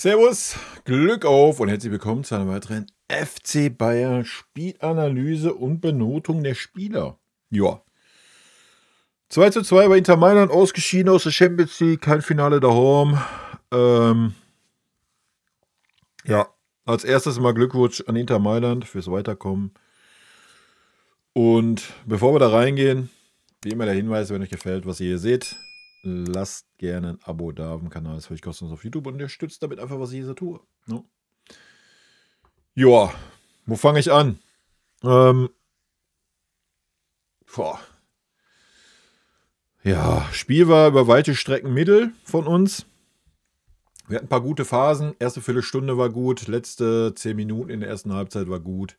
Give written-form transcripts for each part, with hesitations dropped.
Servus, Glück auf und herzlich willkommen zu einer weiteren FC Bayern Spielanalyse und Benotung der Spieler. Ja. 2:2 bei Inter Mailand, ausgeschieden aus der Champions League, kein Finale daheim. Ja, als erstes mal Glückwunsch an Inter Mailand fürs Weiterkommen. Und bevor wir da reingehen, wie immer der Hinweis, wenn euch gefällt, was ihr hier seht, lasst gerne ein Abo da auf dem Kanal, das ist völlig kostenlos auf YouTube und unterstützt damit einfach, was ich hier so tue. No? Ja, wo fange ich an? Ja, Spiel war über weite Strecken mittel von uns. Wir hatten ein paar gute Phasen. Erste Viertelstunde war gut. Letzte 10 Minuten in der ersten Halbzeit war gut.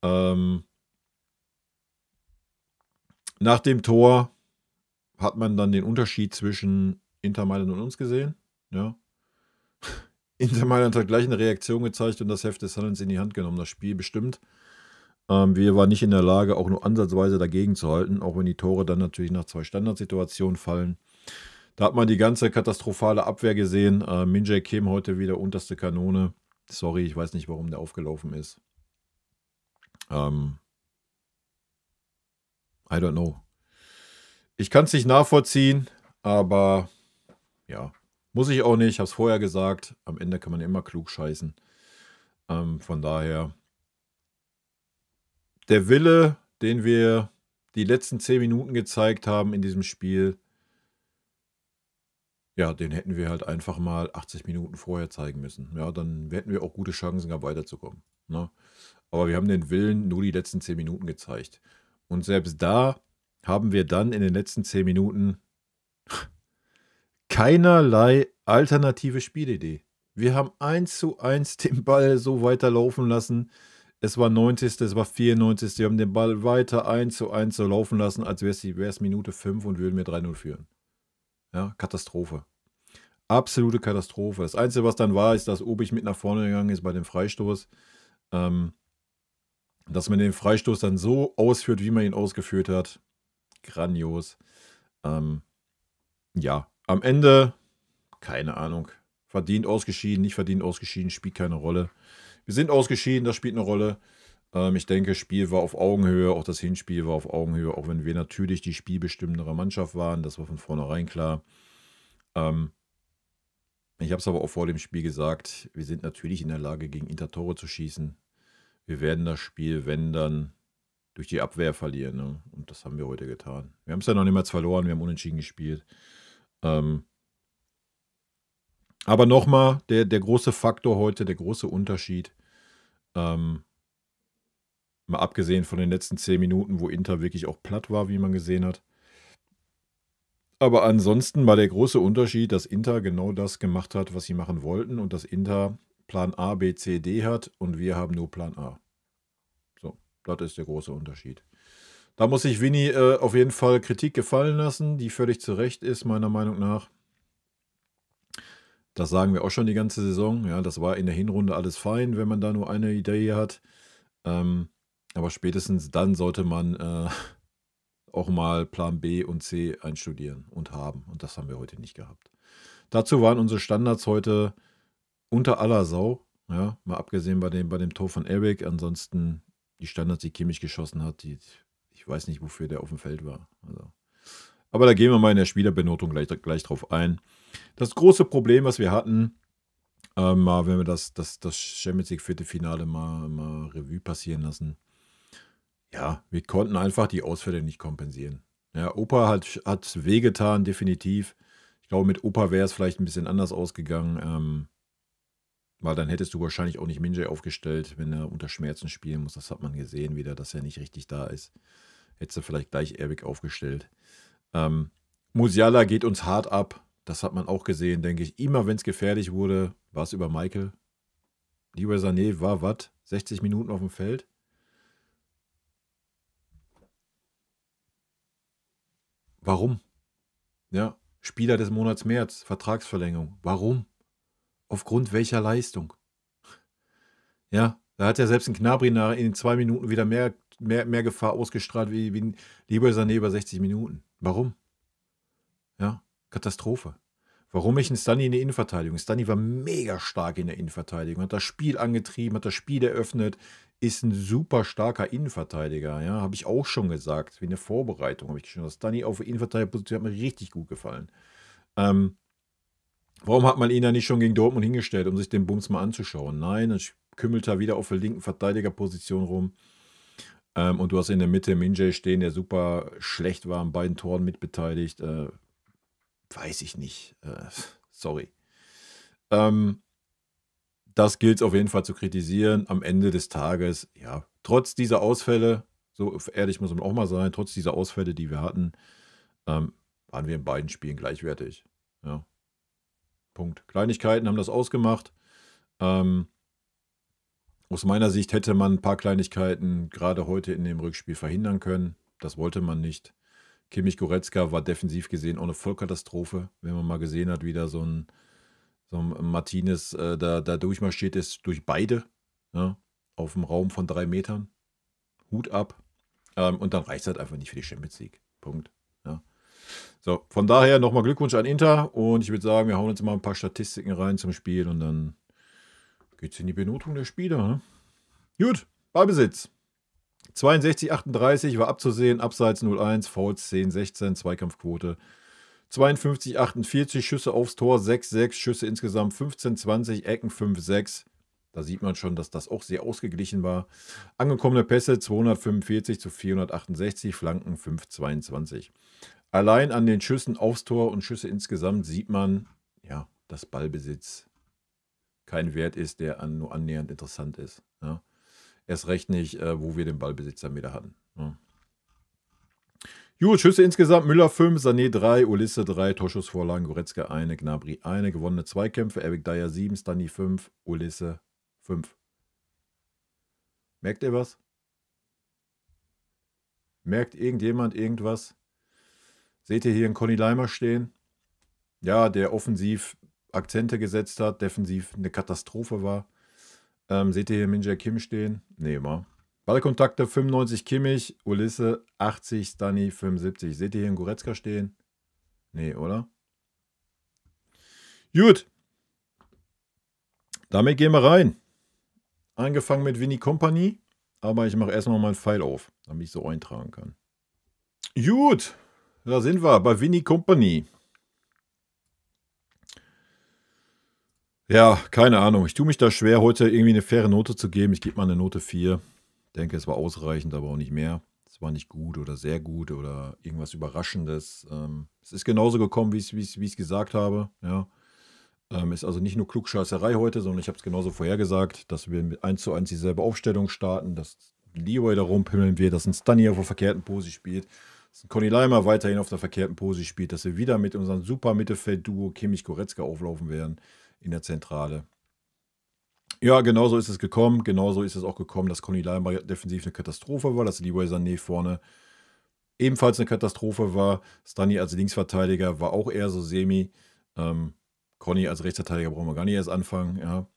Nach dem Tor hat man dann den Unterschied zwischen Inter Mailand und uns gesehen. Ja. Inter Mailand hat gleich eine Reaktion gezeigt und das Heft des Handelns in die Hand genommen. Das Spiel bestimmt. Wir waren nicht in der Lage, auch nur ansatzweise dagegen zu halten, auch wenn die Tore dann natürlich nach 2 Standardsituationen fallen. Da hat man die ganze katastrophale Abwehr gesehen. Min-Jae Kim heute wieder unterste Kanone. Sorry, ich weiß nicht, warum der aufgelaufen ist. I don't know. Ich kann es nicht nachvollziehen, aber ja, muss ich auch nicht. Ich habe es vorher gesagt. Am Ende kann man immer klug scheißen. Von daher, der Wille, den wir die letzten 10 Minuten gezeigt haben in diesem Spiel, ja, den hätten wir halt einfach mal 80 Minuten vorher zeigen müssen. Ja, dann hätten wir auch gute Chancen gehabt, weiterzukommen. Ne? Aber wir haben den Willen nur die letzten 10 Minuten gezeigt. Und selbst da haben wir dann in den letzten 10 Minuten keinerlei alternative Spielidee. Wir haben 1:1 den Ball so weiterlaufen lassen. Es war 90., es war 94. Wir haben den Ball weiter 1:1 so laufen lassen, als wäre es Minute 5 und würden wir 3:0 führen. Ja, Katastrophe. Absolute Katastrophe. Das Einzige, was dann war, ist, dass Obich mit nach vorne gegangen ist bei dem Freistoß. Dass man den Freistoß dann so ausführt, wie man ihn ausgeführt hat. Grandios. Ja, am Ende, keine Ahnung. Verdient ausgeschieden, nicht verdient ausgeschieden, spielt keine Rolle. Wir sind ausgeschieden, das spielt eine Rolle. Ich denke, das Spiel war auf Augenhöhe, auch das Hinspiel war auf Augenhöhe, auch wenn wir natürlich die spielbestimmendere Mannschaft waren, das war von vornherein klar. Ich habe es aber auch vor dem Spiel gesagt, wir sind natürlich in der Lage, gegen Inter Tore zu schießen. Wir werden das Spiel, wenn dann, durch die Abwehr verlieren. Ne? Und das haben wir heute getan. Wir haben es ja noch niemals verloren, wir haben unentschieden gespielt. Aber nochmal, der große Faktor heute, der große Unterschied, mal abgesehen von den letzten 10 Minuten, wo Inter wirklich auch platt war, wie man gesehen hat. Aber ansonsten war der große Unterschied, dass Inter genau das gemacht hat, was sie machen wollten und dass Inter Plan A, B, C, D hat und wir haben nur Plan A. So, das ist der große Unterschied. Da muss sich Vinny auf jeden Fall Kritik gefallen lassen, die völlig zu Recht ist, meiner Meinung nach. Das sagen wir auch schon die ganze Saison. Ja, das war in der Hinrunde alles fein, wenn man da nur eine Idee hat. Aber spätestens dann sollte man auch mal Plan B und C einstudieren und haben. Und das haben wir heute nicht gehabt. Dazu waren unsere Standards heute unter aller Sau. Ja, mal abgesehen bei dem Tor von Eric. Ansonsten die Standards, die Kimmich geschossen hat, ich weiß nicht, wofür der auf dem Feld war. Also. Aber da gehen wir mal in der Spielerbenotung gleich drauf ein. Das große Problem, was wir hatten, mal, wenn wir das Champions League Viertelfinale mal Revue passieren lassen. Ja, wir konnten einfach die Ausfälle nicht kompensieren. Ja, Opa hat wehgetan, definitiv. Ich glaube, mit Opa wäre es vielleicht ein bisschen anders ausgegangen, weil dann hättest du wahrscheinlich auch nicht Min-Jae aufgestellt, wenn er unter Schmerzen spielen muss. Das hat man gesehen wieder, dass er nicht richtig da ist. Hättest du vielleicht gleich Eric aufgestellt. Musiala geht uns hart ab. Das hat man auch gesehen, denke ich. Immer wenn es gefährlich wurde, war es über Michael. Leroy Sané war, 60 Minuten auf dem Feld? Warum? Ja, Spieler des Monats März, Vertragsverlängerung. Warum? Aufgrund welcher Leistung? Ja, da hat ja selbst ein Gnabry in 2 Minuten wieder mehr Gefahr ausgestrahlt wie Leroy Sané über 60 Minuten. Warum? Ja, Katastrophe. Warum ich einen Stunny in der Innenverteidigung? Stunny war mega stark in der Innenverteidigung, hat das Spiel angetrieben, hat das Spiel eröffnet, ist ein super starker Innenverteidiger, ja, habe ich auch schon gesagt. Wie eine Vorbereitung habe ich schon. Das Stunny auf der Innenverteidigerposition hat mir richtig gut gefallen. Warum hat man ihn da nicht schon gegen Dortmund hingestellt, um sich den Bums mal anzuschauen? Nein, dann kümmelt er wieder auf der linken Verteidigerposition rum. Und du hast in der Mitte Minjay stehen, der super schlecht war, an beiden Toren mitbeteiligt. Weiß ich nicht. Sorry. Das gilt es auf jeden Fall zu kritisieren. Am Ende des Tages, ja, trotz dieser Ausfälle, so ehrlich muss man auch mal sein, trotz dieser Ausfälle, die wir hatten, waren wir in beiden Spielen gleichwertig. Ja. Punkt. Kleinigkeiten haben das ausgemacht. Aus meiner Sicht hätte man ein paar Kleinigkeiten gerade heute in dem Rückspiel verhindern können. Das wollte man nicht. Kimmich Goretzka war defensiv gesehen auch eine Vollkatastrophe. Wenn man mal gesehen hat, wie da so ein Martinez da durchmarschiert ist, durch beide, ja, auf dem Raum von 3 Metern. Hut ab. Und dann reicht es halt einfach nicht für die Champions League. Punkt. Ja. So, von daher nochmal Glückwunsch an Inter. Und ich würde sagen, wir hauen uns mal ein paar Statistiken rein zum Spiel und dann geht es in die Benotung der Spieler. Ne? Gut, Ballbesitz. 62, 38 war abzusehen, Abseits 0-1, Fouls 10, 16, Zweikampfquote 52, 48, Schüsse aufs Tor 6, 6, Schüsse insgesamt 15, 20, Ecken 5, 6. Da sieht man schon, dass das auch sehr ausgeglichen war. Angekommene Pässe 245 zu 468, Flanken 5, 22. Allein an den Schüssen aufs Tor und Schüsse insgesamt sieht man, ja, dass Ballbesitz kein Wert ist, der nur annähernd interessant ist. Ja. Erst recht nicht, wo wir den Ballbesitz dann wieder hatten. Ja. Gut, Schüsse insgesamt, Müller 5, Sané 3, Ulisse 3, Torschussvorlagen, Goretzka 1, Gnabry 1, gewonnene Zweikämpfe, Eric Dyer 7, Stunny 5, Ulisse 5. Merkt ihr was? Merkt irgendjemand irgendwas? Seht ihr hier einen Conny Leimer stehen? Ja, der offensiv Akzente gesetzt hat, defensiv eine Katastrophe war. Seht ihr hier Min-Jae Kim stehen? Nee, mal. Ballkontakte 95 Kimmich, Ulisse 80, Stunny 75. Seht ihr hier einen Goretzka stehen? Nee, oder? Gut. Damit gehen wir rein. Angefangen mit Winnie Company, aber ich mache erstmal meinen Pfeil auf, damit ich so eintragen kann. Gut, da sind wir bei Winnie Company. Ja, keine Ahnung. Ich tue mich da schwer, heute irgendwie eine faire Note zu geben. Ich gebe mal eine Note 4. Ich denke, es war ausreichend, aber auch nicht mehr. Es war nicht gut oder sehr gut oder irgendwas Überraschendes. Es ist genauso gekommen, wie ich es gesagt habe. Ja. Ist also nicht nur Klugscheißerei heute, sondern ich habe es genauso vorhergesagt, dass wir mit 1:1 dieselbe Aufstellung starten, dass Leroy da rumpimmeln wird, dass ein Stunny auf der verkehrten Pose spielt, dass ein Conny Leimer weiterhin auf der verkehrten Pose spielt, dass wir wieder mit unserem super Mittelfeld-Duo Kimmich-Goretzka auflaufen werden in der Zentrale. Ja, genauso ist es gekommen. Genauso ist es auch gekommen, dass Conny Leimer defensiv eine Katastrophe war, dass Leroy Sané vorne ebenfalls eine Katastrophe war. Stunny als Linksverteidiger war auch eher so semi. Conny als Rechtsverteidiger brauchen wir gar nicht erst anfangen. Ja.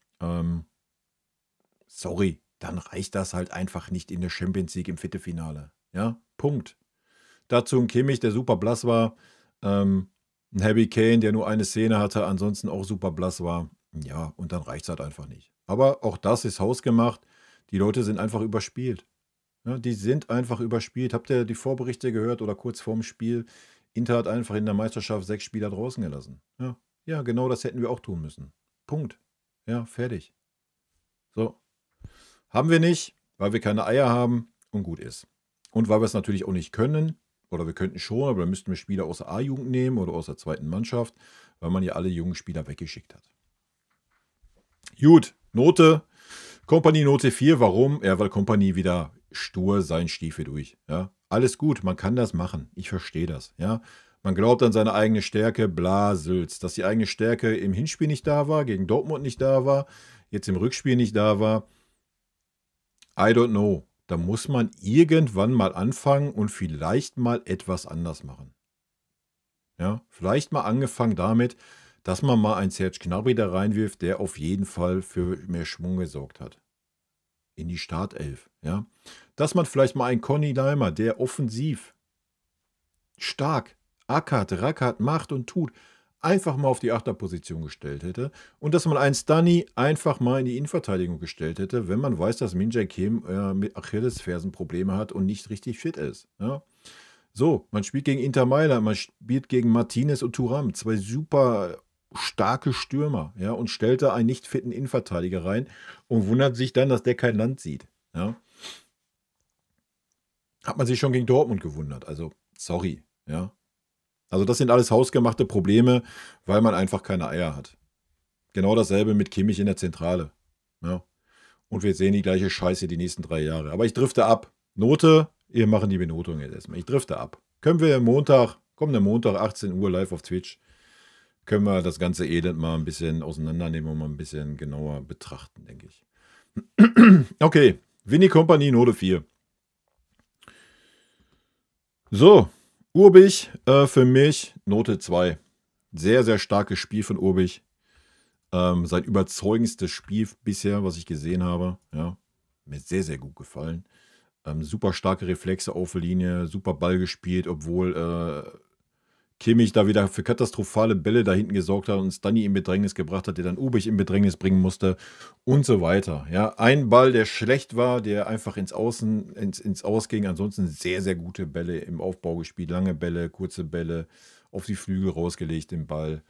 Sorry, dann reicht das halt einfach nicht in der Champions League im Viertelfinale. Ja, Punkt. Dazu ein Kimmich, der super blass war. Ein Harry Kane, der nur eine Szene hatte, ansonsten auch super blass war. Ja, und dann reicht es halt einfach nicht. Aber auch das ist hausgemacht. Die Leute sind einfach überspielt. Ja, die sind einfach überspielt. Habt ihr die Vorberichte gehört oder kurz vorm Spiel? Inter hat einfach in der Meisterschaft 6 Spieler draußen gelassen. Ja, genau das hätten wir auch tun müssen. Punkt. Ja, fertig. So. Haben wir nicht, weil wir keine Eier haben und gut ist. Und weil wir es natürlich auch nicht können. Oder wir könnten schon, aber dann müssten wir Spieler aus der A-Jugend nehmen oder aus der zweiten Mannschaft, weil man ja alle jungen Spieler weggeschickt hat. Gut, Note. Company Note 4. Warum? Ja, weil Company wieder stur seinen Stiefel durch. Ja, alles gut, man kann das machen. Ich verstehe das. Ja, man glaubt an seine eigene Stärke, bla, Sülz. Dass die eigene Stärke im Hinspiel nicht da war, gegen Dortmund nicht da war, jetzt im Rückspiel nicht da war. I don't know. Da muss man irgendwann mal anfangen und vielleicht mal etwas anders machen. Ja, vielleicht mal angefangen damit, dass man mal einen Serge Gnabry da reinwirft, der auf jeden Fall für mehr Schwung gesorgt hat. In die Startelf. Ja. Dass man vielleicht mal einen Conny Leimer, der offensiv stark ackert, rackert, macht und tut, einfach mal auf die Achterposition gestellt hätte und dass man einen Stunny einfach mal in die Innenverteidigung gestellt hätte, wenn man weiß, dass Min Jae Kim mit Achillesfersenprobleme hat und nicht richtig fit ist. Ja? So, man spielt gegen Inter Mailand, man spielt gegen Martinez und Thuram, zwei super starke Stürmer, ja, und stellt da einen nicht fitten Innenverteidiger rein und wundert sich dann, dass der kein Land sieht. Ja? Hat man sich schon gegen Dortmund gewundert. Also, sorry, ja. Also, das sind alles hausgemachte Probleme, weil man einfach keine Eier hat. Genau dasselbe mit Kimmich in der Zentrale. Ja. Und wir sehen die gleiche Scheiße die nächsten 3 Jahre. Aber ich drifte ab. Note, wir machen die Benotung jetzt erstmal. Ich drifte ab. Können wir kommenden Montag, 18 Uhr live auf Twitch, können wir das ganze Elend mal ein bisschen auseinandernehmen und mal ein bisschen genauer betrachten, denke ich. Okay, Winnie Company, Note 4. So, Urbich für mich Note 2. Sehr, sehr starkes Spiel von Urbich. Sein überzeugendstes Spiel bisher, was ich gesehen habe. Ja, mir sehr, sehr gut gefallen. Super starke Reflexe auf der Linie, super Ball gespielt, obwohl Kimmich da wieder für katastrophale Bälle da hinten gesorgt hat und Stunny in Bedrängnis gebracht hat, der dann Urbich in Bedrängnis bringen musste und so weiter. Ja, ein Ball, der schlecht war, der einfach ins Aus ging. Ansonsten sehr, sehr gute Bälle im Aufbau gespielt. Lange Bälle, kurze Bälle, auf die Flügel rausgelegt, den Ball.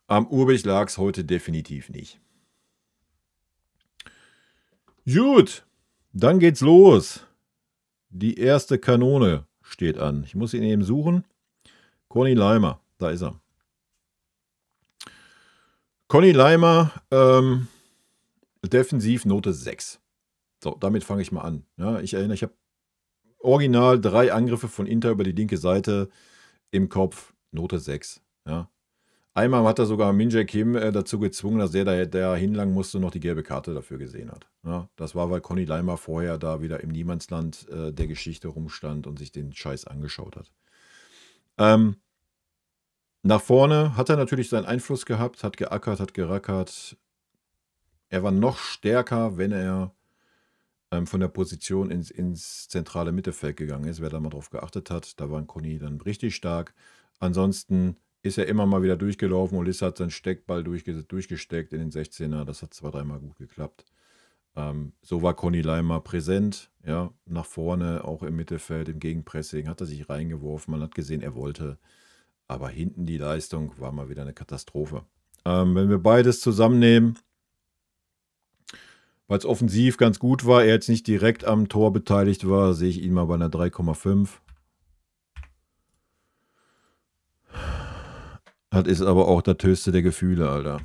Am Urbich lag es heute definitiv nicht. Gut, dann geht's los. Die erste Kanone steht an. Ich muss ihn eben suchen. Conny Leimer, da ist er. Conny Leimer, defensiv Note 6. So, damit fange ich mal an. Ja, ich erinnere, ich habe original 3 Angriffe von Inter über die linke Seite im Kopf, Note 6. Ja. Einmal hat er sogar Min Jae Kim dazu gezwungen, dass der hinlangen musste, noch die gelbe Karte dafür gesehen hat. Ja, das war, weil Conny Leimer vorher da wieder im Niemandsland der Geschichte rumstand und sich den Scheiß angeschaut hat. Nach vorne hat er natürlich seinen Einfluss gehabt, hat geackert, hat gerackert. Er war noch stärker, wenn er von der Position ins zentrale Mittelfeld gegangen ist. Wer da mal drauf geachtet hat, da war Conny dann richtig stark. Ansonsten ist er immer mal wieder durchgelaufen. Olisse hat seinen Steckball durchgesteckt in den 16er. Das hat 2-3 Mal gut geklappt. So war Conny Leimer präsent. Ja, nach vorne, auch im Mittelfeld, im Gegenpressing, hat er sich reingeworfen. Man hat gesehen, er wollte. Aber hinten die Leistung war mal wieder eine Katastrophe. Wenn wir beides zusammennehmen, weil es offensiv ganz gut war, er jetzt nicht direkt am Tor beteiligt war, sehe ich ihn mal bei einer 3,5. Das ist aber auch das höchste der Gefühle, Alter.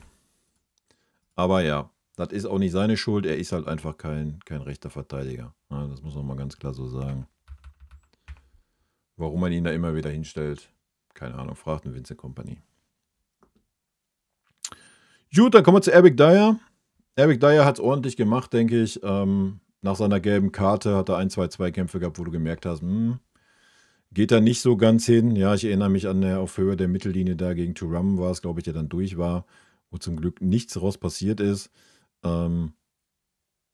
Aber ja, das ist auch nicht seine Schuld. Er ist halt einfach kein rechter Verteidiger. Ja, das muss man mal ganz klar so sagen. Warum man ihn da immer wieder hinstellt, keine Ahnung, fragt eine Vincent Kompany. Gut, dann kommen wir zu Eric Dyer. Eric Dyer hat es ordentlich gemacht, denke ich. Nach seiner gelben Karte hat er 1-2 Zweikämpfe gehabt, wo du gemerkt hast, geht da nicht so ganz hin. Ja, ich erinnere mich an auf Höhe der Mittellinie da gegen Thuram war es, glaube ich, der dann durch war, wo zum Glück nichts daraus passiert ist.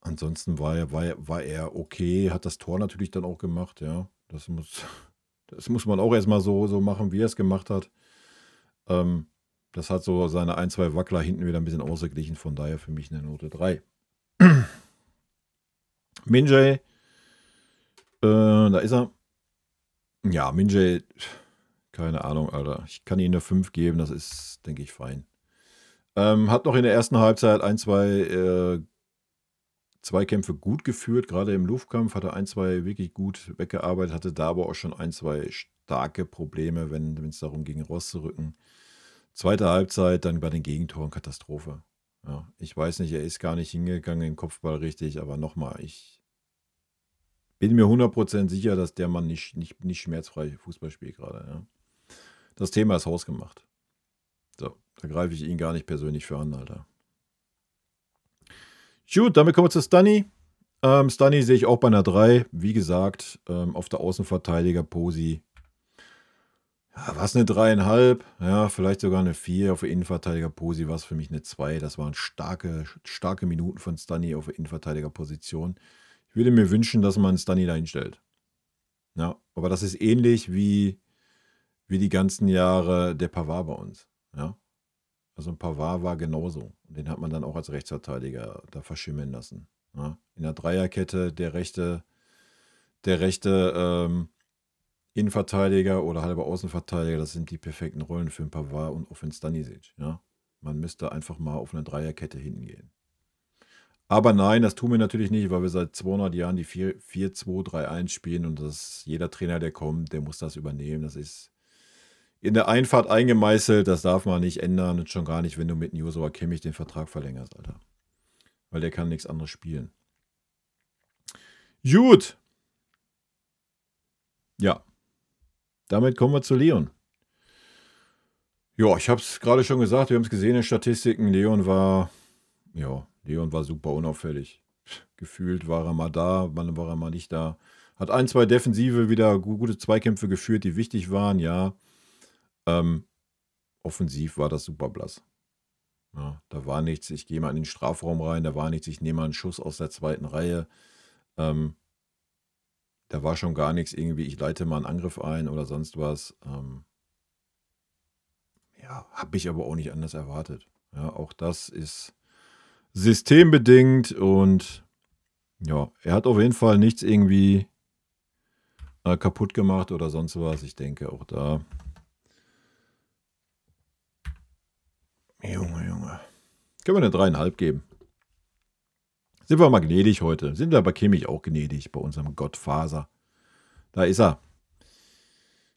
Ansonsten war er okay, hat das Tor natürlich dann auch gemacht, ja. Das muss man auch erstmal so machen, wie er es gemacht hat. Das hat so seine 1-2 Wackler hinten wieder ein bisschen ausgeglichen, von daher für mich eine Note 3. Min Jae, da ist er. Ja, Min Jae, keine Ahnung, Alter. Ich kann ihm eine 5 geben, das ist, denke ich, fein. Hat noch in der ersten Halbzeit 1-2 Zweikämpfe gut geführt, gerade im Luftkampf hat er 1-2 wirklich gut weggearbeitet, hatte da aber auch schon 1-2 starke Probleme, wenn es darum ging, rauszurücken. Zweite Halbzeit, dann bei den Gegentoren Katastrophe. Ja, ich weiß nicht, er ist gar nicht hingegangen im Kopfball richtig, aber nochmal, ich bin mir 100% sicher, dass der Mann nicht schmerzfrei Fußball spielt gerade. Ja. Das Thema ist hausgemacht. So, da greife ich ihn gar nicht persönlich für an, Alter. Gut, damit kommen wir zu Stunny. Stunny sehe ich auch bei einer 3. Wie gesagt, auf der Außenverteidiger-Posi. Ja, war es eine 3,5? Ja, vielleicht sogar eine 4. Auf der Innenverteidiger-Posi war es für mich eine 2. Das waren starke Minuten von Stunny auf der Innenverteidiger-Position. Ich würde mir wünschen, dass man Stunny da hinstellt. Ja, aber das ist ähnlich wie wie die ganzen Jahre der Pavard bei uns. Ja? Also ein Pavard war genauso. Und den hat man dann auch als Rechtsverteidiger da verschimmeln lassen. Ja? In der Dreierkette der rechte Innenverteidiger oder halber Außenverteidiger, das sind die perfekten Rollen für einen Pavard und auch für einen Stanisic. Ja? Man müsste einfach mal auf eine Dreierkette hinten gehen. Aber nein, das tun wir natürlich nicht, weil wir seit 200 Jahren die 4-2-3-1 spielen und jeder Trainer, der kommt, der muss das übernehmen. Das ist in der Einfahrt eingemeißelt, das darf man nicht ändern und schon gar nicht, wenn du mit Joshua Kimmich den Vertrag verlängerst, Alter. Weil der kann nichts anderes spielen. Gut. Ja. Damit kommen wir zu Leon. Ja, ich habe es gerade schon gesagt, wir haben es gesehen in Statistiken. Leon war super unauffällig. Gefühlt war er mal da, dann war er mal nicht da. Hat 1, 2 Defensive wieder gute Zweikämpfe geführt, die wichtig waren, ja. Offensiv war das super blass. Ja, da war nichts, ich gehe mal in den Strafraum rein, da war nichts, ich nehme mal einen Schuss aus der zweiten Reihe. Da war schon gar nichts irgendwie, ich leite mal einen Angriff ein oder sonst was. Ja, habe ich aber auch nicht anders erwartet. Ja, auch das ist systembedingt und ja, er hat auf jeden Fall nichts irgendwie kaputt gemacht oder sonst was. Ich denke auch da. Junge. Können wir eine 3,5 geben. Sind wir mal gnädig heute. Sind wir bei Kimmich auch gnädig, bei unserem Gottfaser. Da ist er.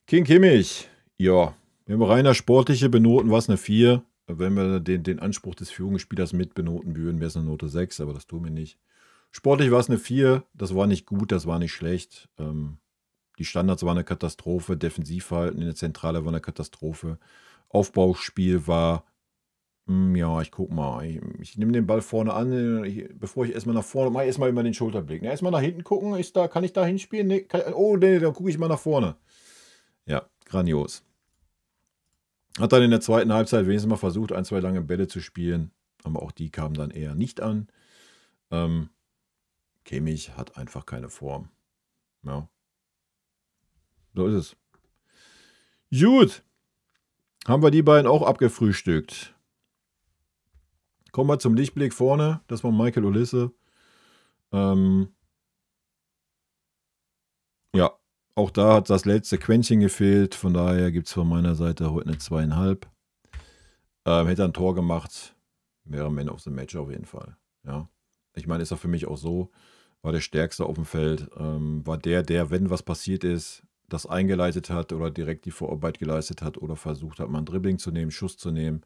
King Kimmich. Ja, wenn wir reiner sportliche benoten, war es eine 4. Wenn wir den Anspruch des Führungsspielers mit benoten würden, wäre es eine Note 6, aber das tun wir nicht. Sportlich war es eine 4. Das war nicht gut, das war nicht schlecht. Die Standards waren eine Katastrophe. Defensivverhalten in der Zentrale war eine Katastrophe. Aufbauspiel war, ja, ich guck mal. Ich nehme den Ball vorne an. Bevor ich erstmal nach vorne, mache ich erstmal immer den Schulterblick. Ne, erstmal nach hinten gucken. Kann ich da hinspielen? Nee, nee, dann gucke ich mal nach vorne. Ja, grandios. Hat dann in der zweiten Halbzeit wenigstens mal versucht, 1, 2 lange Bälle zu spielen. Aber auch die kamen dann eher nicht an. Kimmich hat einfach keine Form. Ja. So ist es. Gut. Haben wir die beiden auch abgefrühstückt. Kommen wir zum Lichtblick vorne. Das war Michael Olise. Ja, auch da hat das letzte Quäntchen gefehlt. Von daher gibt es von meiner Seite heute eine 2,5. Hätte ein Tor gemacht. Wäre Man of the Match auf jeden Fall. Ja. Ich meine, ist er für mich auch so. War der Stärkste auf dem Feld. War der, wenn was passiert ist, das eingeleitet hat oder direkt die Vorarbeit geleistet hat oder versucht hat, mal ein Dribbling zu nehmen, Schuss zu nehmen.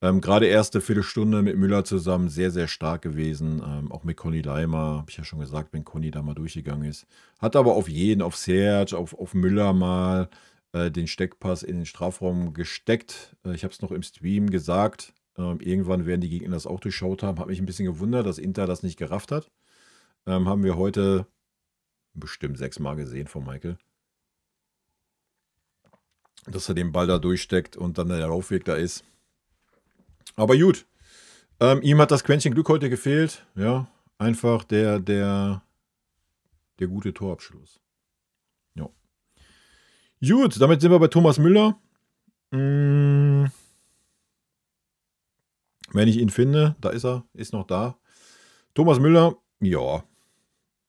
Gerade erste Viertelstunde mit Müller zusammen sehr, sehr stark gewesen. Auch mit Conny Leimer, habe ich ja schon gesagt, wenn Conny da mal durchgegangen ist. Hat aber auf Serge, auf Müller mal den Steckpass in den Strafraum gesteckt. Ich habe es noch im Stream gesagt. Irgendwann werden die Gegner das auch durchschaut haben. Hat mich ein bisschen gewundert, dass Inter das nicht gerafft hat. Haben wir heute bestimmt 6-mal gesehen von Michael. Dass er den Ball da durchsteckt und dann der Laufweg da ist. Aber gut. Ihm hat das Quäntchen Glück heute gefehlt. Ja, einfach der gute Torabschluss. Ja. Gut, damit sind wir bei Thomas Müller. Wenn ich ihn finde, da ist er, ist noch da. Thomas Müller, ja.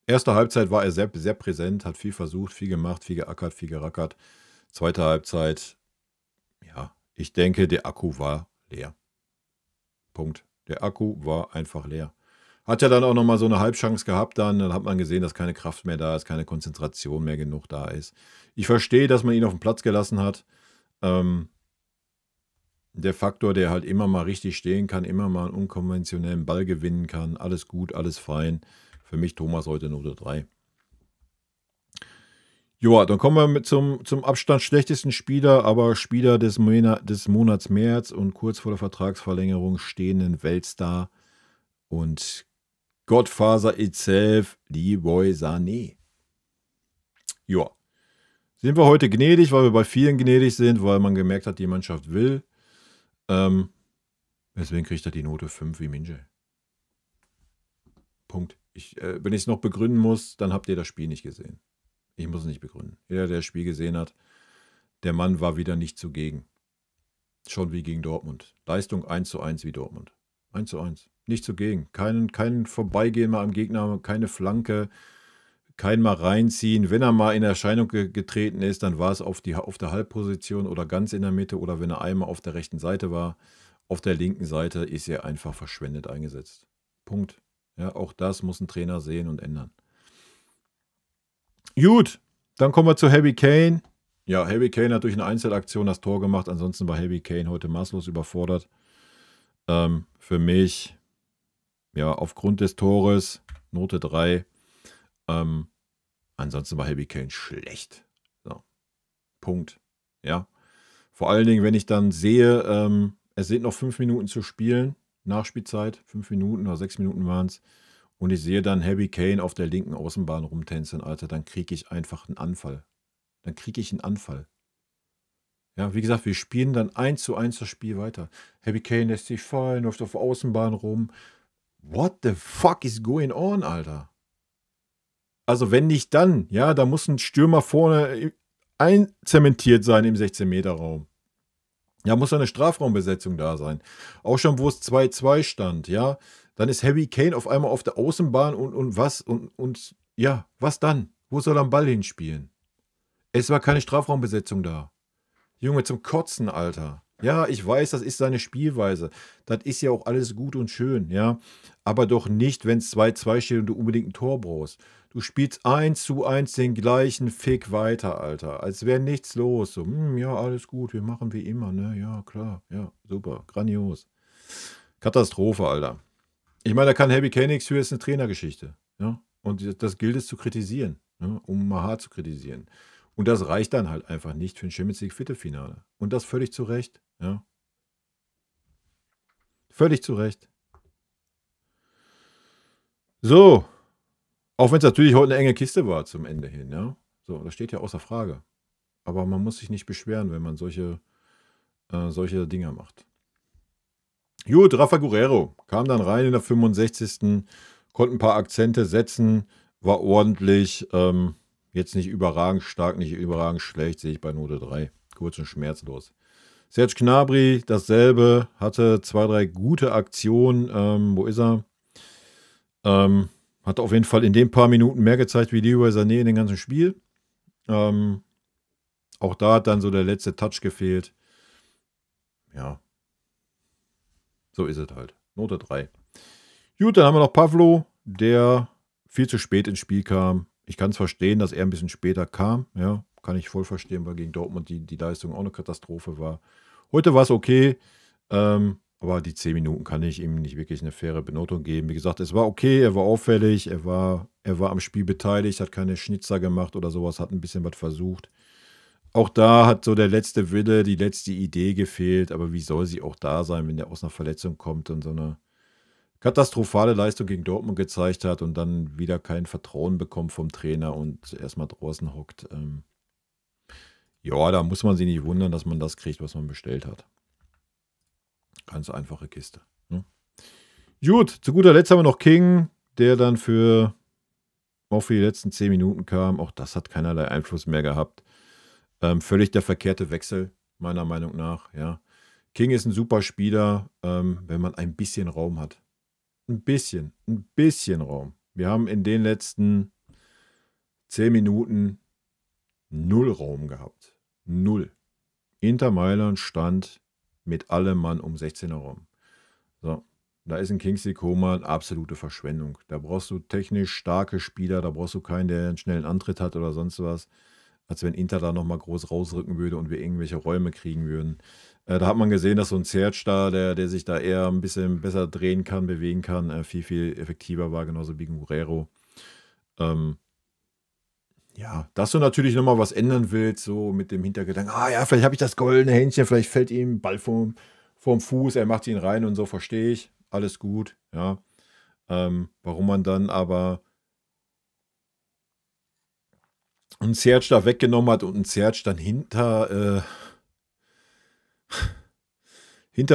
Erste Halbzeit war er sehr, sehr präsent, hat viel versucht, viel gemacht, viel geackert, viel gerackert. Zweite Halbzeit, ja, ich denke, der Akku war leer. Punkt. Der Akku war einfach leer. Hat ja dann auch nochmal so eine Halbchance gehabt, dann hat man gesehen, dass keine Kraft mehr da ist, keine Konzentration mehr genug da ist. Ich verstehe, dass man ihn auf den Platz gelassen hat. Der Faktor, der halt immer mal richtig stehen kann, immer mal einen unkonventionellen Ball gewinnen kann, alles gut, alles fein. Für mich Thomas heute Note 3. Joa, dann kommen wir zum Abstand schlechtesten Spieler, aber Spieler des Monats März und kurz vor der Vertragsverlängerung stehenden Weltstar und Godfather itself, Leroy Sané. Joa. Sind wir heute gnädig, weil wir bei vielen gnädig sind, weil man gemerkt hat, die Mannschaft will. Deswegen kriegt er die Note 5 wie Minje. Punkt. Wenn ich es noch begründen muss, dann habt ihr das Spiel nicht gesehen. Ich muss es nicht begründen. Jeder, der das Spiel gesehen hat, Der Mann war wieder nicht zugegen. Schon wie gegen Dortmund. Leistung 1:1 wie Dortmund. 1:1. Nicht zugegen. Kein Vorbeigehen mal am Gegner, keine Flanke, kein mal reinziehen. Wenn er mal in Erscheinung getreten ist, dann war es auf der Halbposition oder ganz in der Mitte oder wenn er einmal auf der rechten Seite war. Auf der linken Seite ist er einfach verschwendet eingesetzt. Punkt. Ja, auch das muss ein Trainer sehen und ändern. Gut, dann kommen wir zu Harry Kane. Ja, Harry Kane hat durch eine Einzelaktion das Tor gemacht. Ansonsten war Harry Kane heute maßlos überfordert. Für mich, ja, aufgrund des Tores, Note 3. Ansonsten war Harry Kane schlecht. So. Punkt. Ja. Vor allen Dingen, wenn ich dann sehe, es sind noch 5 Minuten zu spielen, Nachspielzeit, 5 Minuten oder 6 Minuten waren es. Und ich sehe dann Harry Kane auf der linken Außenbahn rumtänzeln, Alter, dann kriege ich einfach einen Anfall. Ja, wie gesagt, wir spielen dann 1:1 das Spiel weiter. Harry Kane lässt sich fallen, läuft auf der Außenbahn rum. What the fuck is going on, Alter? Also wenn nicht dann, ja, da muss ein Stürmer vorne einzementiert sein im 16-Meter-Raum. Ja, muss eine Strafraumbesetzung da sein. Auch schon, wo es 2:2 stand, ja. Dann ist Harry Kane auf einmal auf der Außenbahn und was? Und ja, was dann? Wo soll er den Ball hinspielen? Es war keine Strafraumbesetzung da. Junge, zum Kotzen, Alter. Ja, ich weiß, das ist seine Spielweise. Das ist ja auch alles gut und schön, ja. Aber doch nicht, wenn es 2:2 steht und du unbedingt ein Tor brauchst. Du spielst 1:1 den gleichen Fick weiter, Alter. Als wäre nichts los. So, ja, alles gut, wir machen wie immer, ne? Ja, klar, ja, super, grandios. Katastrophe, Alter. Ich meine, da kann Harry Kane nichts für, ist eine Trainergeschichte. Ja? Und das gilt es zu kritisieren, ne? Um mal hart zu kritisieren. Und das reicht dann halt einfach nicht für ein Champions League Viertelfinale. Und das völlig zu Recht. Ja? Völlig zu Recht. So. Auch wenn es natürlich heute eine enge Kiste war zum Ende hin. Ja? So, das steht ja außer Frage. Aber man muss sich nicht beschweren, wenn man solche Dinger macht. Gut, Rafa Guerrero kam dann rein in der 65. Konnte ein paar Akzente setzen, war ordentlich. Jetzt nicht überragend stark, nicht überragend schlecht, sehe ich bei Note 3. Kurz und schmerzlos. Serge Gnabry, dasselbe, hatte 2, 3 gute Aktionen. Wo ist er? Hat auf jeden Fall in den paar Minuten mehr gezeigt wie Leroy Sané in dem ganzen Spiel. Auch da hat dann so der letzte Touch gefehlt. Ja. So ist es halt. Note 3. Gut, dann haben wir noch Pavlo, der viel zu spät ins Spiel kam. Ich kann es verstehen, dass er ein bisschen später kam. Ja, kann ich voll verstehen, weil gegen Dortmund die Leistung auch eine Katastrophe war. Heute war es okay, aber die 10 Minuten kann ich ihm nicht wirklich eine faire Benotung geben. Wie gesagt, es war okay, er war auffällig, er war am Spiel beteiligt, hat keine Schnitzer gemacht oder sowas, hat ein bisschen was versucht. Auch da hat so der letzte Wille, die letzte Idee gefehlt, aber wie soll sie auch da sein, wenn der aus einer Verletzung kommt und so eine katastrophale Leistung gegen Dortmund gezeigt hat und dann wieder kein Vertrauen bekommt vom Trainer und erstmal draußen hockt. Ja, da muss man sich nicht wundern, dass man das kriegt, was man bestellt hat. Ganz einfache Kiste. Ne? Gut, zu guter Letzt haben wir noch King, der dann auch für die letzten 10 Minuten kam. Auch das hat keinerlei Einfluss mehr gehabt. Völlig der verkehrte Wechsel, meiner Meinung nach. Ja. King ist ein super Spieler, wenn man ein bisschen Raum hat. Ein bisschen Raum. Wir haben in den letzten 10 Minuten 0 Raum gehabt. 0. Inter Mailand stand mit allem Mann um 16er Raum. So, da ist ein Kingsley Coman absolute Verschwendung. Da brauchst du technisch starke Spieler, da brauchst du keinen, der einen schnellen Antritt hat oder sonst was. Als wenn Inter da nochmal groß rausrücken würde und wir irgendwelche Räume kriegen würden. Da hat man gesehen, dass so ein Serge da, der sich da eher ein bisschen besser drehen kann, bewegen kann, viel, viel effektiver war, genauso wie Guerrero. Ja, dass du natürlich nochmal was ändern willst, so mit dem Hintergedanken, ja, vielleicht habe ich das goldene Händchen, vielleicht fällt ihm ein Ball vom Fuß, er macht ihn rein und so, verstehe ich. Alles gut, ja. Warum man dann aber einen Serge da weggenommen hat und einen Serge dann hinter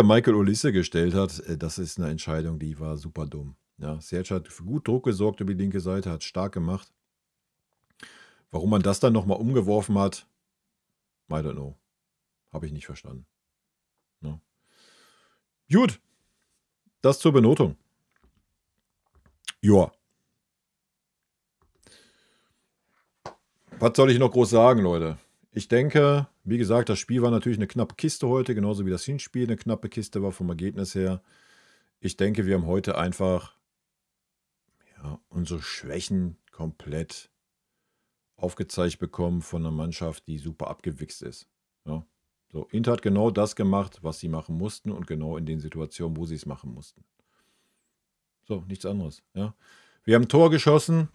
Michael Olise gestellt hat, das ist eine Entscheidung, die war super dumm. Ja, Serge hat für gut Druck gesorgt über die linke Seite, hat stark gemacht. Warum man das dann nochmal umgeworfen hat, I don't know. Habe ich nicht verstanden. Ne? Gut. Das zur Benotung. Joa. Was soll ich noch groß sagen, Leute? Ich denke, wie gesagt, das Spiel war natürlich eine knappe Kiste heute, genauso wie das Hinspiel eine knappe Kiste war vom Ergebnis her. Ich denke, wir haben heute einfach unsere Schwächen komplett aufgezeigt bekommen von einer Mannschaft, die super abgewichst ist. Ja. So, Inter hat genau das gemacht, was sie machen mussten und genau in den Situationen, wo sie es machen mussten. So, nichts anderes. Ja. Wir haben ein Tor geschossen.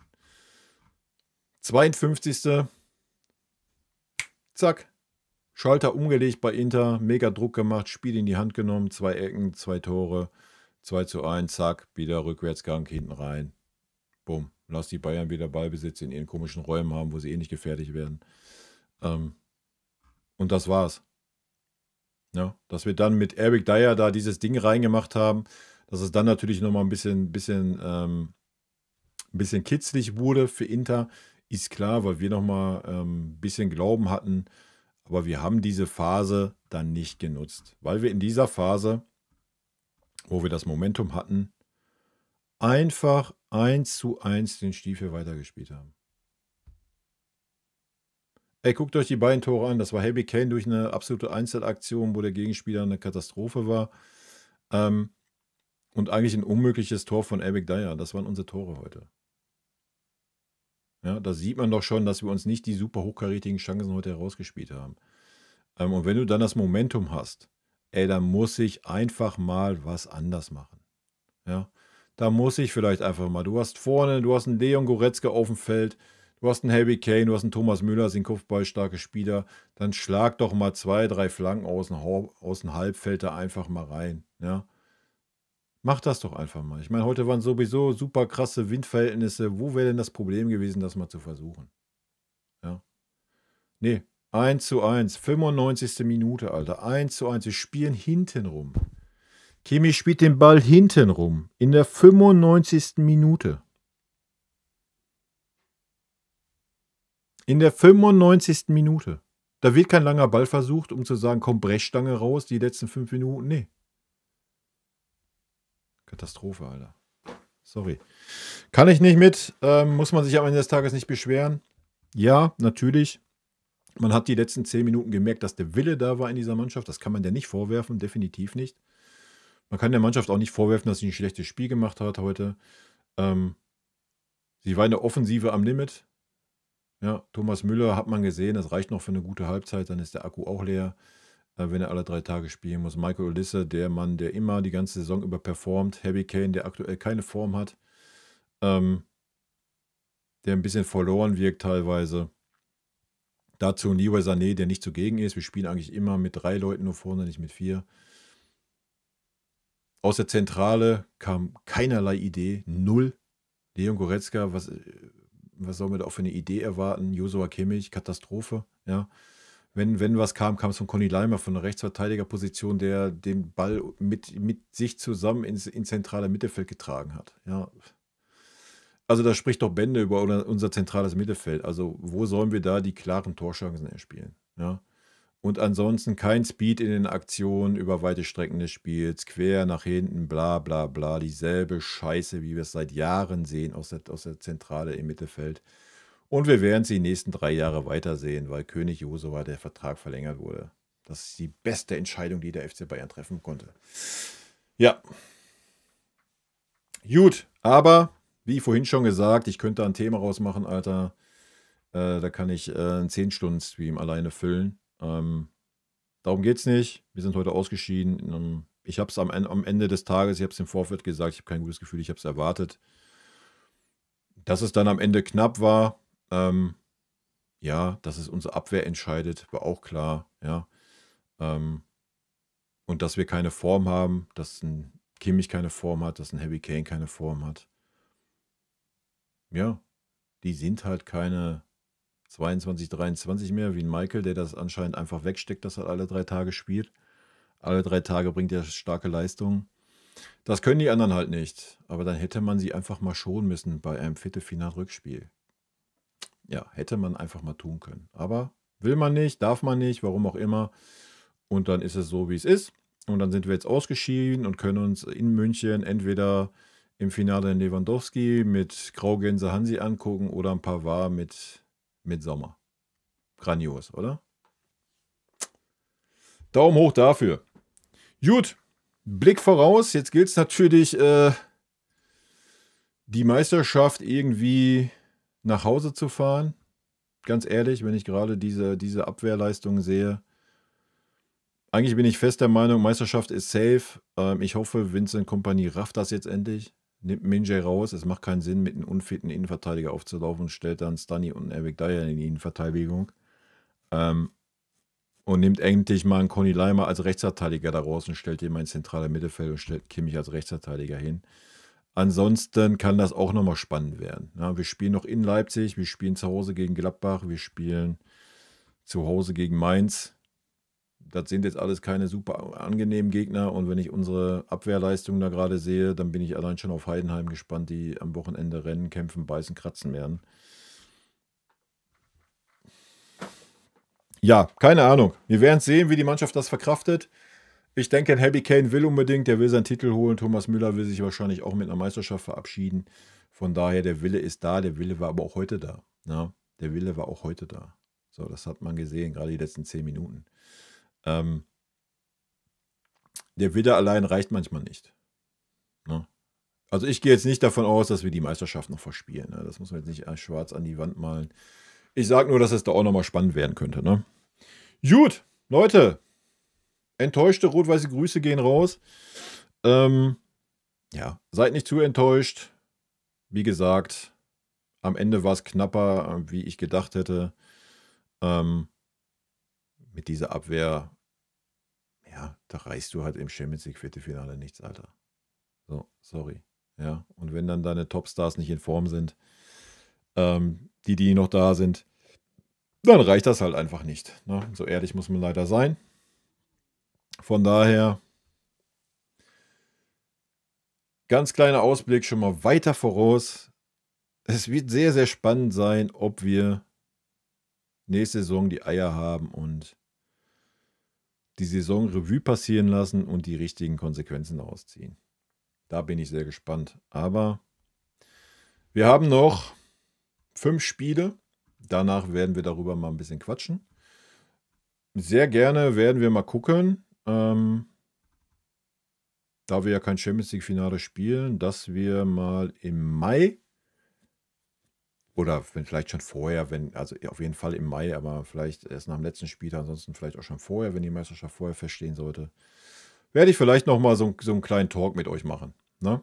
52. Zack. Schalter umgelegt bei Inter. Mega Druck gemacht. Spiel in die Hand genommen. 2 Ecken, 2 Tore. 2:1. Zack. Wieder Rückwärtsgang hinten rein. Bumm. Lass die Bayern wieder Ballbesitz in ihren komischen Räumen haben, wo sie eh nicht gefährlich werden. Und das war's. Ja, dass wir dann mit Eric Dyer da dieses Ding reingemacht haben, dass es dann natürlich nochmal ein bisschen kitzlig wurde für Inter, ist klar, weil wir nochmal ein bisschen Glauben hatten. Aber wir haben diese Phase dann nicht genutzt, weil wir in dieser Phase, wo wir das Momentum hatten, einfach 1:1 den Stiefel weitergespielt haben. Ey, guckt euch die beiden Tore an. Das war Harry Kane durch eine absolute Einzelaktion, wo der Gegenspieler eine Katastrophe war. Und eigentlich ein unmögliches Tor von Eric Dyer. Das waren unsere Tore heute. Ja, da sieht man doch schon, dass wir uns nicht die super hochkarätigen Chancen heute herausgespielt haben. Und wenn du dann das Momentum hast, ey, dann muss ich einfach mal was anders machen. Ja, da muss ich vielleicht einfach mal. Du hast einen Leon Goretzka auf dem Feld, du hast einen Harry Kane, du hast einen Thomas Müller, sind kopfballstarke Spieler. Dann schlag doch mal 2, 3 Flanken aus dem Halbfeld da einfach mal rein. Ja. Mach das doch einfach mal. Ich meine, heute waren sowieso super krasse Windverhältnisse. Wo wäre denn das Problem gewesen, das mal zu versuchen? Ja. Nee, 1:1, 95. Minute, Alter. 1:1. Wir spielen hinten rum. Kimmich spielt den Ball hinten rum. In der 95. Minute. In der 95. Minute. Da wird kein langer Ball versucht, um zu sagen, komm, Brechstange raus, die letzten 5 Minuten. Nee. Katastrophe, Alter. Sorry. Kann ich nicht mit. Muss man sich am Ende des Tages nicht beschweren. Ja, natürlich. Man hat die letzten 10 Minuten gemerkt, dass der Wille da war in dieser Mannschaft. Das kann man der nicht vorwerfen, definitiv nicht. Man kann der Mannschaft auch nicht vorwerfen, dass sie ein schlechtes Spiel gemacht hat heute. Sie war in der Offensive am Limit. Ja, Thomas Müller hat man gesehen, das reicht noch für eine gute Halbzeit, dann ist der Akku auch leer, wenn er alle 3 Tage spielen muss. Michael Olise, der Mann, der immer die ganze Saison über performt. Harry Kane, der aktuell keine Form hat. Der ein bisschen verloren wirkt teilweise. Dazu Leroy Sané, der nicht zugegen ist. Wir spielen eigentlich immer mit 3 Leuten nur vorne, nicht mit 4. Aus der Zentrale kam keinerlei Idee. 0. Leon Goretzka, was soll man da auch für eine Idee erwarten? Joshua Kimmich, Katastrophe. Ja. Wenn was kam, kam es von Conny Leimer, von der Rechtsverteidigerposition, der den Ball mit sich zusammen ins zentrale Mittelfeld getragen hat. Ja. Also das spricht doch Bände über unser zentrales Mittelfeld. Also wo sollen wir da die klaren Torchancen erspielen? Ja. Und ansonsten kein Speed in den Aktionen über weite Strecken des Spiels, quer nach hinten, bla bla bla, dieselbe Scheiße, wie wir es seit Jahren sehen aus der Zentrale im Mittelfeld. Und wir werden es die nächsten 3 Jahre weitersehen, weil König Josua der Vertrag verlängert wurde. Das ist die beste Entscheidung, die der FC Bayern treffen konnte. Ja. Gut, aber wie vorhin schon gesagt, ich könnte ein Thema rausmachen, Alter. Da kann ich einen 10-Stunden-Stream alleine füllen. Darum geht es nicht. Wir sind heute ausgeschieden. Ich habe es am Ende des Tages, ich habe es im Vorfeld gesagt, ich habe kein gutes Gefühl, ich habe es erwartet. Dass es dann am Ende knapp war, ja, dass es unsere Abwehr entscheidet, war auch klar, ja. Und dass wir keine Form haben, dass ein Kimmich keine Form hat, dass ein Harry Kane keine Form hat. Ja, die sind halt keine 22, 23 mehr, wie ein Michael, der das anscheinend einfach wegsteckt, dass er alle 3 Tage spielt. Alle 3 Tage bringt er starke Leistungen. Das können die anderen halt nicht. Aber dann hätte man sie einfach mal schonen müssen bei einem Viertelfinal-Rückspiel. Ja, hätte man einfach mal tun können. Aber Will man nicht, darf man nicht, warum auch immer. Und dann ist es so, wie es ist. Und dann sind wir jetzt ausgeschieden und können uns in München entweder im Finale in Lewandowski mit Graugänse Hansi angucken oder ein Pavard mit Sommer. Grandios, oder? Daumen hoch dafür. Gut, Blick voraus. Jetzt gilt es natürlich, die Meisterschaft irgendwie nach Hause zu fahren. Ganz ehrlich, wenn ich gerade diese Abwehrleistung sehe. Eigentlich bin ich fest der Meinung, Meisterschaft ist safe. Ich hoffe, Vincent Kompany rafft das jetzt endlich. Nimmt Minjay raus. Es macht keinen Sinn, mit einem unfitten Innenverteidiger aufzulaufen und stellt dann Stunny und Eric Dyer in die Innenverteidigung. Und nimmt endlich mal einen Conny Leimer als Rechtsverteidiger da raus und stellt ihn mal ins zentrale Mittelfeld und stellt Kimmich als Rechtsverteidiger hin. Ansonsten kann das auch nochmal spannend werden. Ja, wir spielen noch in Leipzig, wir spielen zu Hause gegen Gladbach, wir spielen zu Hause gegen Mainz. Das sind jetzt alles keine super angenehmen Gegner. Und wenn ich unsere Abwehrleistung da gerade sehe, dann bin ich allein schon auf Heidenheim gespannt, die am Wochenende rennen, kämpfen, beißen, kratzen werden. Ja, keine Ahnung. Wir werden sehen, wie die Mannschaft das verkraftet. Ich denke, ein Harry Kane will unbedingt, der will seinen Titel holen. Thomas Müller will sich wahrscheinlich auch mit einer Meisterschaft verabschieden. Von daher, der Wille ist da, der Wille war aber auch heute da. Ja, der Wille war auch heute da. So, das hat man gesehen, gerade die letzten 10 Minuten. Der Wille allein reicht manchmal nicht. Ne? Also ich gehe jetzt nicht davon aus, dass wir die Meisterschaft noch verspielen. Ne? Das muss man jetzt nicht schwarz an die Wand malen. Ich sage nur, dass es da auch nochmal spannend werden könnte. Ne? Gut, Leute. Enttäuschte rot-weiße Grüße gehen raus. Ja, seid nicht zu enttäuscht. Wie gesagt, am Ende war es knapper, wie ich gedacht hätte. Mit dieser Abwehr, ja, da reichst du halt im Champions League Viertelfinale nichts, Alter. So, sorry. Ja, und wenn dann deine Topstars nicht in Form sind, die noch da sind, dann reicht das halt einfach nicht. Ne? So ehrlich muss man leider sein. Von daher, ganz kleiner Ausblick schon mal weiter voraus. Es wird sehr, sehr spannend sein, ob wir nächste Saison die Eier haben und die Saison Revue passieren lassen und die richtigen Konsequenzen daraus ziehen. Da bin ich sehr gespannt. Aber wir haben noch 5 Spiele. Danach werden wir darüber mal ein bisschen quatschen. Sehr gerne werden wir mal gucken, da wir ja kein Champions League-Finale spielen, dass wir mal im Mai oder vielleicht schon vorher, also auf jeden Fall im Mai, aber vielleicht erst nach dem letzten Spieltag, ansonsten vielleicht auch schon vorher, wenn die Meisterschaft vorher feststehen sollte, werde ich vielleicht nochmal so einen kleinen Talk mit euch machen. Ne?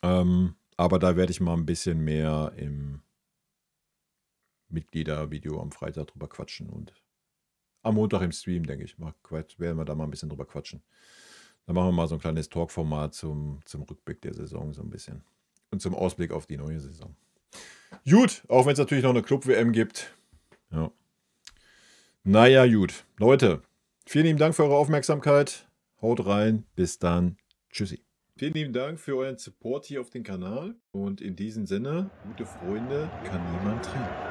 Aber da werde ich mal ein bisschen mehr im Mitgliedervideo am Freitag drüber quatschen und am Montag im Stream, denke ich, werden wir da mal ein bisschen drüber quatschen. Dann machen wir mal so ein kleines Talk-Format zum Rückblick der Saison so ein bisschen. Und zum Ausblick auf die neue Saison. Gut, auch wenn es natürlich noch eine Club-WM gibt. Ja. Naja, gut. Leute, vielen lieben Dank für eure Aufmerksamkeit. Haut rein. Bis dann. Tschüssi. Vielen lieben Dank für euren Support hier auf dem Kanal. Und in diesem Sinne, gute Freunde kann niemand trennen.